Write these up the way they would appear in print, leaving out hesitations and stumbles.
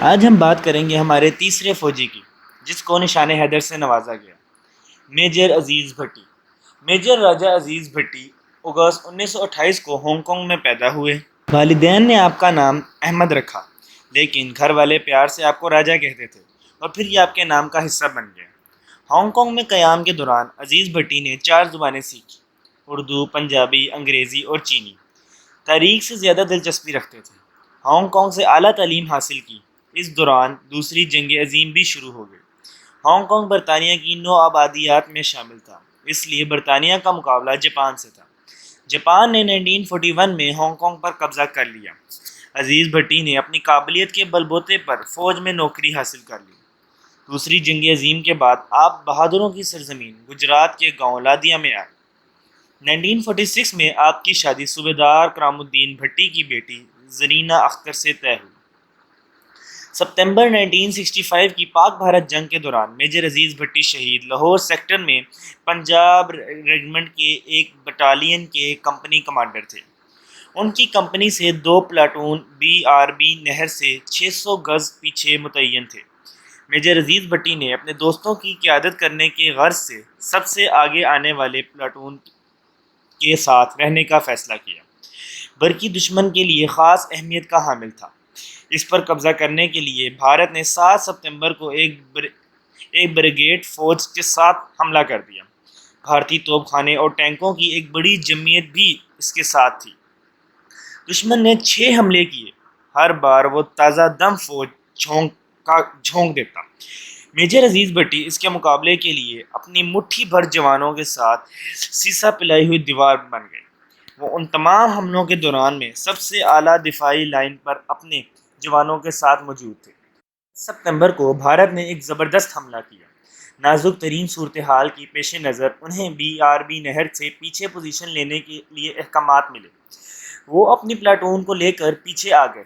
آج ہم بات کریں گے ہمارے تیسرے فوجی کی، جس کو نشان حیدر سے نوازا گیا، میجر عزیز بھٹی۔ میجر راجہ عزیز بھٹی اگست 1928 کو ہانگ کانگ میں پیدا ہوئے۔ والدین نے آپ کا نام احمد رکھا، لیکن گھر والے پیار سے آپ کو راجہ کہتے تھے اور پھر یہ آپ کے نام کا حصہ بن گیا۔ ہانگ کانگ میں قیام کے دوران عزیز بھٹی نے 4 زبانیں سیکھی: اردو، پنجابی، انگریزی اور چینی۔ تاریخ سے زیادہ دلچسپی رکھتے تھے۔ ہانگ کانگ سے اعلیٰ تعلیم حاصل کی۔ اس دوران دوسری جنگ عظیم بھی شروع ہو گئی۔ ہانگ کانگ برطانیہ کی 9 آبادیات میں شامل تھا، اس لیے برطانیہ کا مقابلہ جاپان سے تھا۔ جاپان نے 1941 میں ہانگ کانگ پر قبضہ کر لیا۔ عزیز بھٹی نے اپنی قابلیت کے بل بوتے پر فوج میں نوکری حاصل کر لی۔ دوسری جنگ عظیم کے بعد آپ بہادروں کی سرزمین گجرات کے گاؤں لادیا میں آئے۔ 1946 میں آپ کی شادی صوبیدار کرام الدین بھٹی کی بیٹی زرینہ اختر سے طے ہوئی۔ ستمبر 1965 کی پاک بھارت جنگ کے دوران میجر عزیز بھٹی شہید لاہور سیکٹر میں پنجاب ریجمنٹ کے ایک بٹالین کے کمپنی کمانڈر تھے۔ ان کی کمپنی سے 2 پلاٹون BRB نہر سے 600 گز پیچھے متعین تھے۔ میجر عزیز بھٹی نے اپنے دوستوں کی قیادت کرنے کے غرض سے سب سے آگے آنے والے پلاٹون کے ساتھ رہنے کا فیصلہ کیا۔ برقی دشمن کے لیے خاص اہمیت کا حامل تھا۔ اس پر قبضہ کرنے کے لیے بھارت نے 7 ستمبر کو ایک بریگیڈ فوج کے ساتھ حملہ کر دیا۔ بھارتی توپ خانے اور ٹینکوں کی ایک بڑی جمعیت بھی اس کے ساتھ تھی۔ دشمن نے 6 حملے کیے، ہر بار وہ تازہ دم فوج جھونک دیتا۔ میجر عزیز بھٹی اس کے مقابلے کے لیے اپنی مٹھی بھر جوانوں کے ساتھ سیسا پلائی ہوئی دیوار بن گئے۔ وہ ان تمام حملوں کے دوران میں سب سے اعلیٰ دفاعی لائن پر اپنے جوانوں کے ساتھ موجود تھے۔ ستمبر کو بھارت نے ایک زبردست حملہ کیا۔ نازک ترین صورتحال کی پیش نظر انہیں BRB نہر سے پیچھے پوزیشن لینے کے لیے احکامات ملے۔ وہ اپنی پلاٹون کو لے کر پیچھے آ گئے۔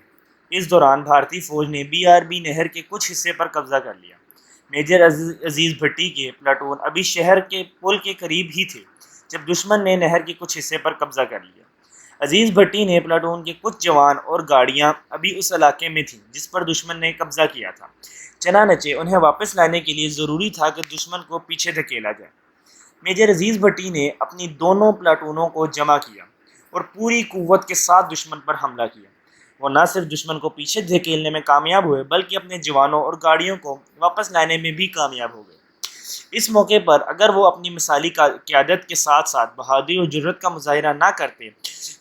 اس دوران بھارتی فوج نے BRB نہر کے کچھ حصے پر قبضہ کر لیا۔ میجر عزیز بھٹی کے پلاٹون ابھی شہر کے پل کے قریب ہی تھے جب دشمن نے نہر کے کچھ حصے پر قبضہ کر لیا۔ عزیز بھٹی نے پلاٹون کے کچھ جوان اور گاڑیاں ابھی اس علاقے میں تھیں جس پر دشمن نے قبضہ کیا تھا، چنانچہ انہیں واپس لانے کے لیے ضروری تھا کہ دشمن کو پیچھے دھکیلا جائے۔ میجر عزیز بھٹی نے اپنی دونوں پلاٹونوں کو جمع کیا اور پوری قوت کے ساتھ دشمن پر حملہ کیا۔ وہ نہ صرف دشمن کو پیچھے دھکیلنے میں کامیاب ہوئے بلکہ اپنے جوانوں اور گاڑیوں کو واپس لانے میں بھی کامیاب ہو گئے۔ اس موقع پر اگر وہ اپنی مثالی قیادت کے ساتھ ساتھ بہادری اور جرأت کا مظاہرہ نہ کرتے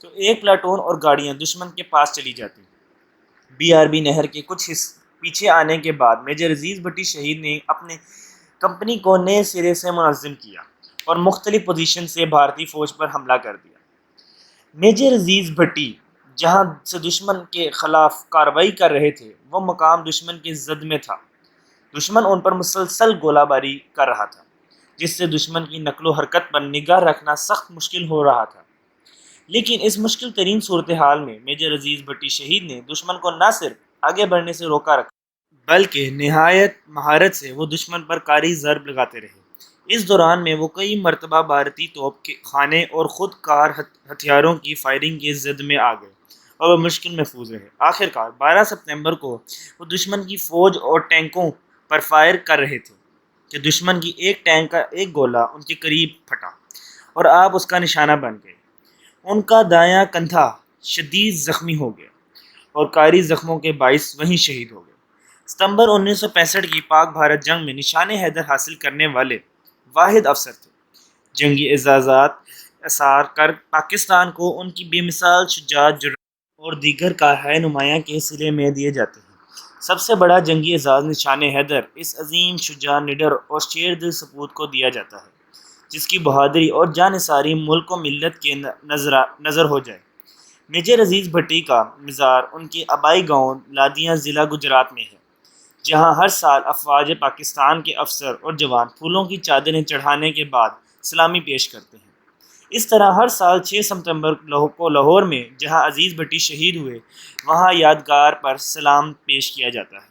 تو ایک پلاٹون اور گاڑیاں دشمن کے پاس چلی جاتی۔ BRB نہر کے کچھ پیچھے آنے کے بعد میجر عزیز بھٹی شہید نے اپنے کمپنی کو نئے سرے سے منظم کیا اور مختلف پوزیشن سے بھارتی فوج پر حملہ کر دیا۔ میجر عزیز بھٹی جہاں سے دشمن کے خلاف کارروائی کر رہے تھے، وہ مقام دشمن کے زد میں تھا۔ دشمن ان پر مسلسل گولہ باری کر رہا تھا، جس سے دشمن کی نقل و حرکت پر نگاہ رکھنا سخت مشکل ہو رہا تھا۔ لیکن اس مشکل ترین صورتحال میں میجر عزیز بھٹی شہید نے دشمن کو نہ صرف آگے بڑھنے سے روکا رکھا بلکہ نہایت مہارت سے وہ دشمن پر کاری ضرب لگاتے رہے۔ اس دوران میں وہ کئی مرتبہ بھارتی توپ خانے اور خود کار ہتھیاروں کی فائرنگ کے زد میں آ گئے اور وہ مشکل محفوظ رہے۔ آخرکار 12 ستمبر کو وہ دشمن کی فوج اور ٹینکوں پر فائر کر رہے تھے کہ دشمن کی ایک ٹینک کا ایک گولہ ان کے قریب پھٹا اور آپ اس کا نشانہ بن گئے۔ ان کا دایاں کندھا شدید زخمی ہو گیا اور کاری زخموں کے باعث وہیں شہید ہو گئے۔ ستمبر 1965 کی پاک بھارت جنگ میں نشان حیدر حاصل کرنے والے واحد افسر تھے۔ جنگی اعزازات اثار کر پاکستان کو ان کی بے مثال شجاعت، جرأت اور دیگر کارہائے نمایاں کے صلے میں دیے جاتے ہیں۔ سب سے بڑا جنگی اعزاز نشان حیدر اس عظیم، شجاع، نڈر اور شیر دل سپوت کو دیا جاتا ہے جس کی بہادری اور جانثاری ملک و ملت کے نظر ہو جائے۔ میجر عزیز بھٹی کا مزار ان کے آبائی گاؤں لادیاں ضلع گجرات میں ہے، جہاں ہر سال افواج پاکستان کے افسر اور جوان پھولوں کی چادریں چڑھانے کے بعد سلامی پیش کرتے ہیں۔ اس طرح ہر سال 6 ستمبر کو لاہور میں جہاں عزیز بھٹی شہید ہوئے، وہاں یادگار پر سلام پیش کیا جاتا ہے۔